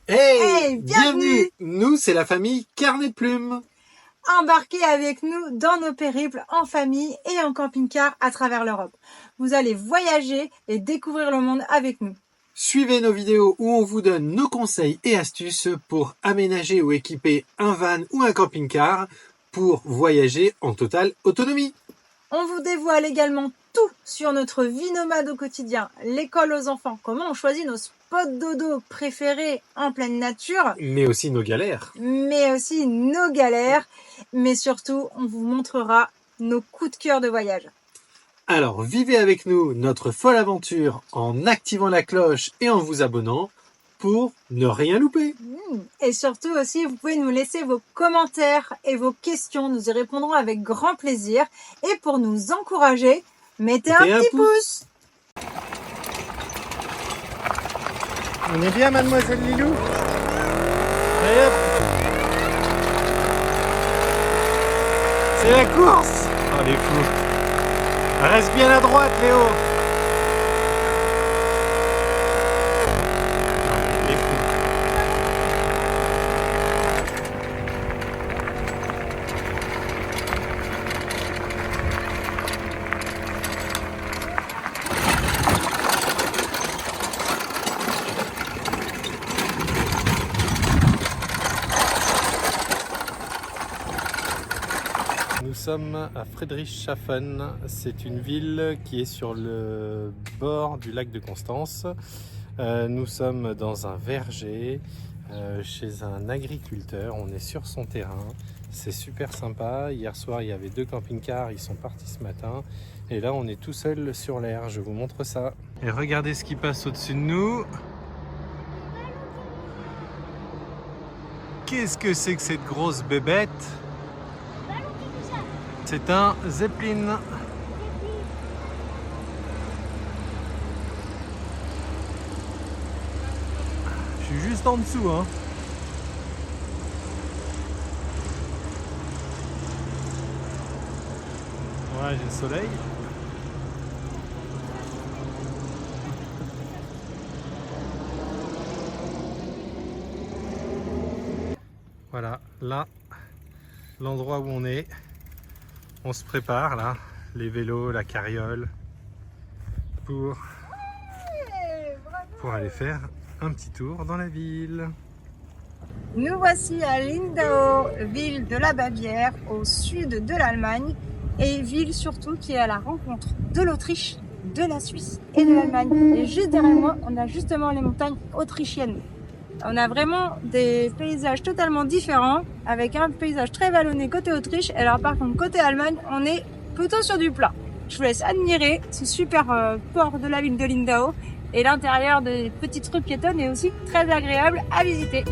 Hey, Hey, bienvenue. Nous, c'est la famille Carnet Plume. Embarquez avec nous dans nos périples en famille et en camping-car à travers l'Europe. Vous allez voyager et découvrir le monde avec nous. Suivez nos vidéos où on vous donne nos conseils et astuces pour aménager ou équiper un van ou un camping-car pour voyager en totale autonomie. On vous dévoile également tout sur notre vie nomade au quotidien, l'école aux enfants, comment on choisit nos spots dodo préférés en pleine nature, mais aussi nos galères, mais surtout on vous montrera nos coups de cœur de voyage. Alors vivez avec nous notre folle aventure en activant la cloche et en vous abonnant pour ne rien louper. Et surtout aussi, vous pouvez nous laisser vos commentaires et vos questions. Nous y répondrons avec grand plaisir. Et pour nous encourager, mettez un petit pouce. On est bien, mademoiselle Lilou? Allez hop! C'est la course! Oh les fous! Reste bien à droite, Léo! Nous sommes à Friedrichshafen, c'est une ville qui est sur le bord du lac de Constance. Nous sommes dans un verger, chez un agriculteur, on est sur son terrain, c'est super sympa. Hier soir il y avait 2 camping-cars, ils sont partis ce matin et là on est tout seul sur l'air, je vous montre ça. Et regardez ce qui passe au-dessus de nous. Qu'est-ce que c'est que cette grosse bébête? C'est un Zeppelin. Je suis juste en dessous, hein. Ouais, j'ai le soleil. Voilà, là, l'endroit où on est. On se prépare là, les vélos, la carriole, pour aller faire un petit tour dans la ville. Nous voici à Lindau, ville de la Bavière, au sud de l'Allemagne, et ville surtout qui est à la rencontre de l'Autriche, de la Suisse et de l'Allemagne. Et juste derrière moi, on a justement les montagnes autrichiennes. On a vraiment des paysages totalement différents, avec un paysage très vallonné côté Autriche, et alors par contre côté Allemagne, on est plutôt sur du plat. Je vous laisse admirer ce super port de la ville de Lindau, et l'intérieur des petites rues piétonnes est aussi très agréable à visiter.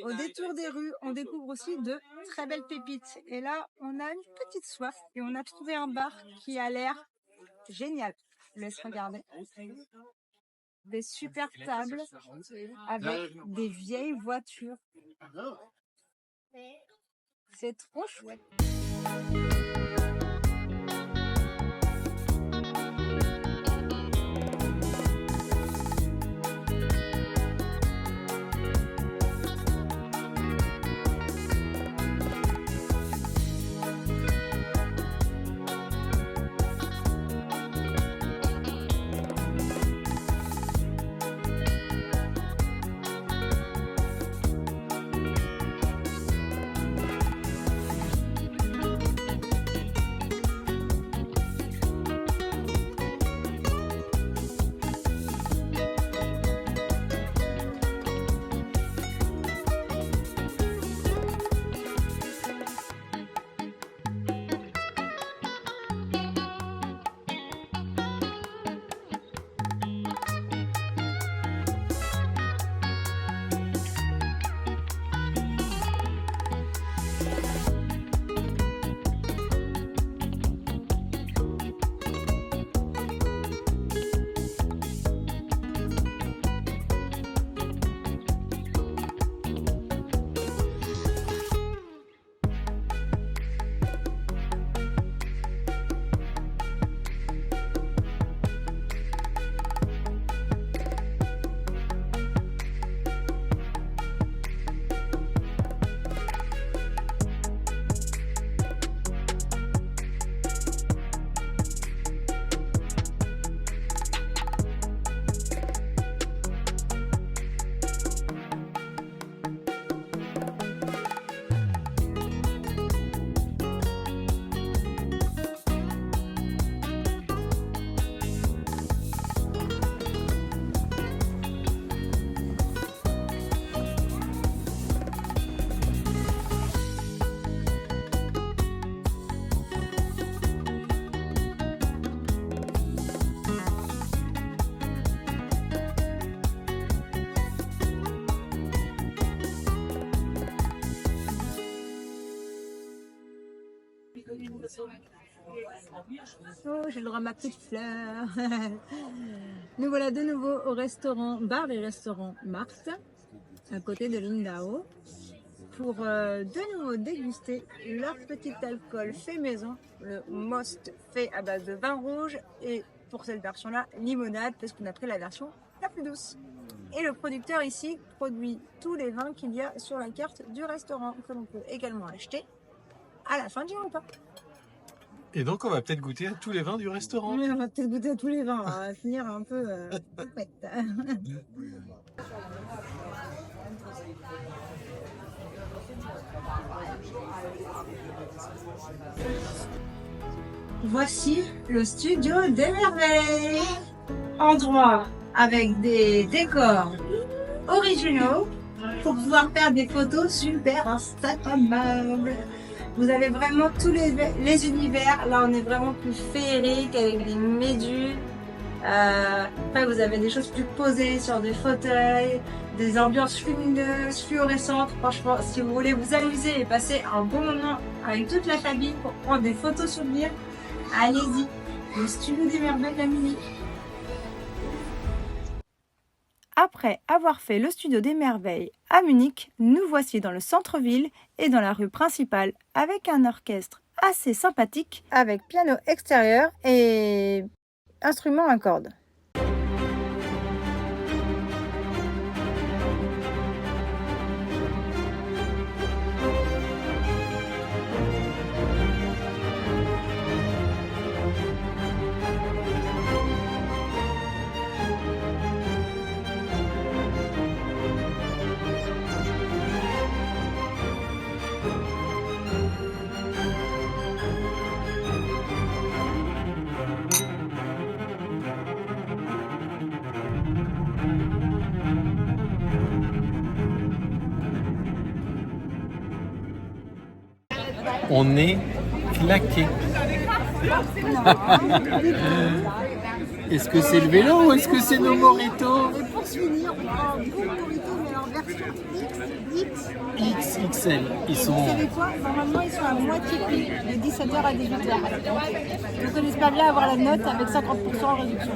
Au détour des rues, on découvre aussi de très belles pépites. Et là, on a une petite soif et on a trouvé un bar qui a l'air génial. Je vous laisse regarder. Des super tables avec des vieilles voitures. C'est trop chouette. Oh, j'ai le droit à ma petite fleur. Nous voilà de nouveau au restaurant, bar et restaurant Marthe, à côté de Lindao, pour de nouveau déguster leur petit alcool fait maison, le Most fait à base de vin rouge et pour cette version-là, limonade, parce qu'on a pris la version la plus douce. Et le producteur ici produit tous les vins qu'il y a sur la carte du restaurant, que l'on peut également acheter à la fin du repas. Et donc on va peut-être goûter à tous les vins du restaurant. Oui, on va peut-être goûter à tous les vins, on va finir un peu poupette. Voici le studio des merveilles. Endroit avec des décors originaux pour pouvoir faire des photos super instagrammables. Vous avez vraiment tous les univers. Là, on est vraiment plus féerique avec des méduses. Après, vous avez des choses plus posées sur des fauteuils, des ambiances lumineuses, fluorescentes. Franchement, si vous voulez vous amuser et passer un bon moment avec toute la famille pour prendre des photos souvenirs, allez-y. Le studio des merveilles à Munich. Après avoir fait le studio des merveilles à Munich, nous voici dans le centre-ville et dans la rue principale avec un orchestre assez sympathique avec piano extérieur et instruments à cordes. On est claqué. Est-ce que c'est le vélo ou est-ce que c'est nos mojitos? Et pour finir, on prend un bon burrito mais en version XXL. Ils sont... Vous savez quoi? Normalement, ils sont à moitié prix de 17h à 18h. Donc on espère bien avoir la note avec 50% en réduction.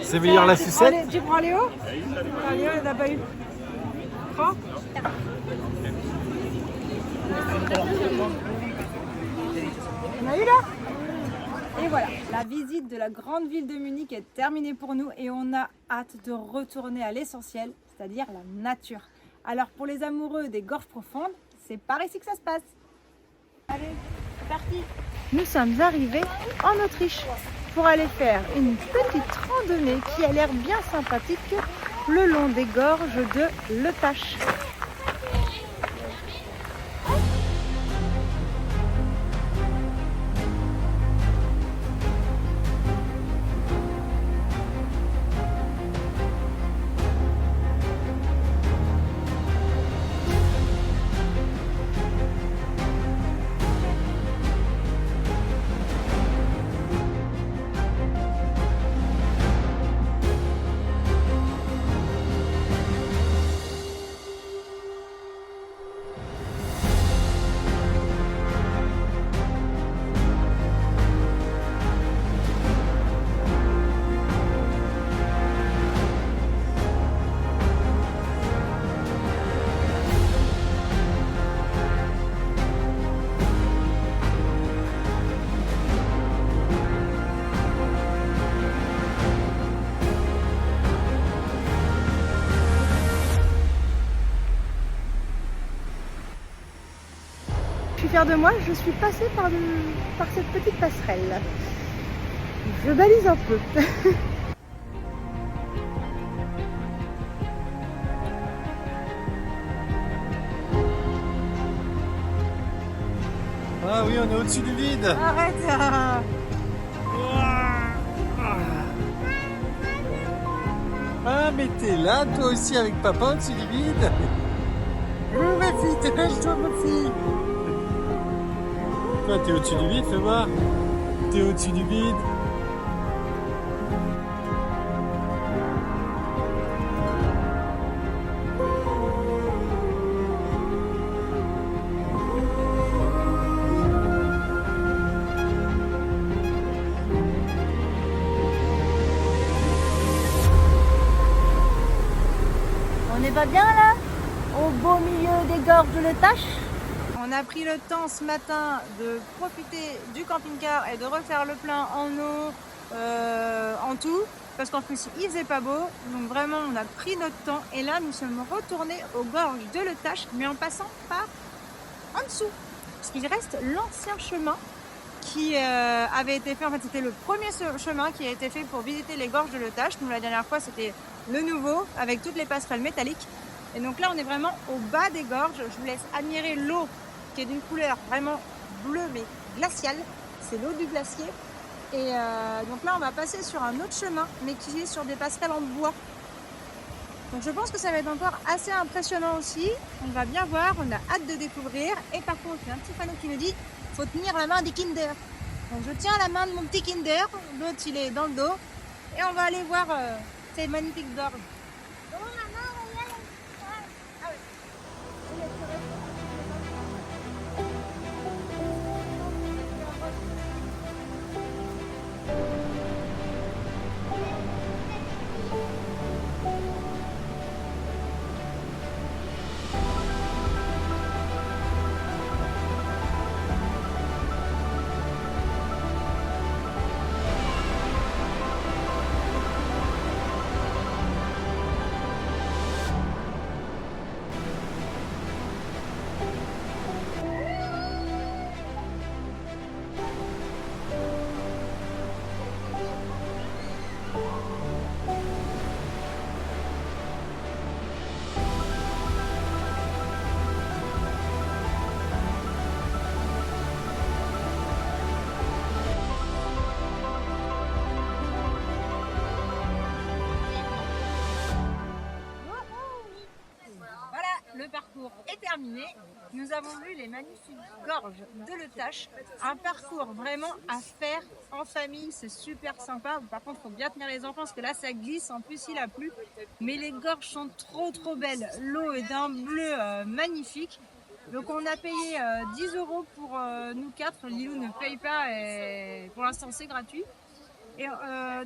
C'est meilleur la sucette? Allez, tu prends Léo? Léo, il n'a pas eu. Prends. On a eu là? Et voilà, la visite de la grande ville de Munich est terminée pour nous et on a hâte de retourner à l'essentiel, c'est-à-dire la nature. Alors pour les amoureux des gorges profondes, c'est par ici que ça se passe. Allez, c'est parti. Nous sommes arrivés en Autriche pour aller faire une petite randonnée qui a l'air bien sympathique le long des gorges de Letache. Je suis fière de moi, je suis passée par cette petite passerelle. Je balise un peu. Ah oui, on est au-dessus du vide. Arrête. Ah, mais t'es là, toi aussi, avec papa au-dessus du vide. Oh, ma fille, dépêche-toi, ma fille. Toi, t'es au-dessus du vide, fais voir. T'es au-dessus du vide. va bien là, au beau milieu des gorges de l'Etache. On a pris le temps ce matin de profiter du camping-car et de refaire le plein en eau, en tout, parce qu'en plus il faisait pas beau, donc vraiment on a pris notre temps et là nous sommes retournés aux gorges de l'Etache, mais en passant par en dessous, parce qu'il reste l'ancien chemin qui avait été fait, en fait c'était le premier chemin qui a été fait pour visiter les gorges de l'Etache. Nous la dernière fois c'était le nouveau avec toutes les passerelles métalliques, et donc là on est vraiment au bas des gorges. Je vous laisse admirer l'eau qui est d'une couleur vraiment bleue mais glaciale, c'est l'eau du glacier. Et donc là on va passer sur un autre chemin mais qui est sur des passerelles en bois. Donc je pense que ça va être encore assez impressionnant aussi. On va bien voir, on a hâte de découvrir. Et par contre il y a un petit panneau qui nous dit faut tenir la main des Kinder. Donc je tiens la main de mon petit Kinder, l'autre il est dans le dos. Et on va aller voir ces magnifiques gorges. Le parcours est terminé. Nous avons vu les magnifiques gorges de l'Etache. Un parcours vraiment à faire en famille, c'est super sympa. Par contre, il faut bien tenir les enfants parce que là, ça glisse. En plus, il a plu. Mais les gorges sont trop belles. L'eau est d'un bleu magnifique. Donc, on a payé 10 € pour nous quatre. Lilou ne paye pas et pour l'instant, c'est gratuit. Et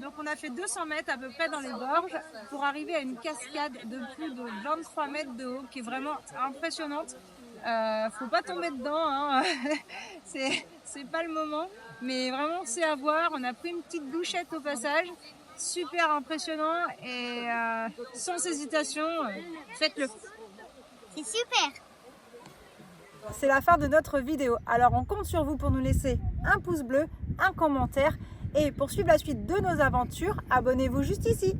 donc on a fait 200 mètres à peu près dans les gorges pour arriver à une cascade de plus de 23 mètres de haut qui est vraiment impressionnante. Faut pas tomber dedans, hein. c'est pas le moment, mais vraiment c'est à voir. On a pris une petite douchette au passage, super impressionnant et sans hésitation, faites-le. C'est super. C'est la fin de notre vidéo, alors on compte sur vous pour nous laisser un pouce bleu, un commentaire. Et pour suivre la suite de nos aventures, abonnez-vous juste ici.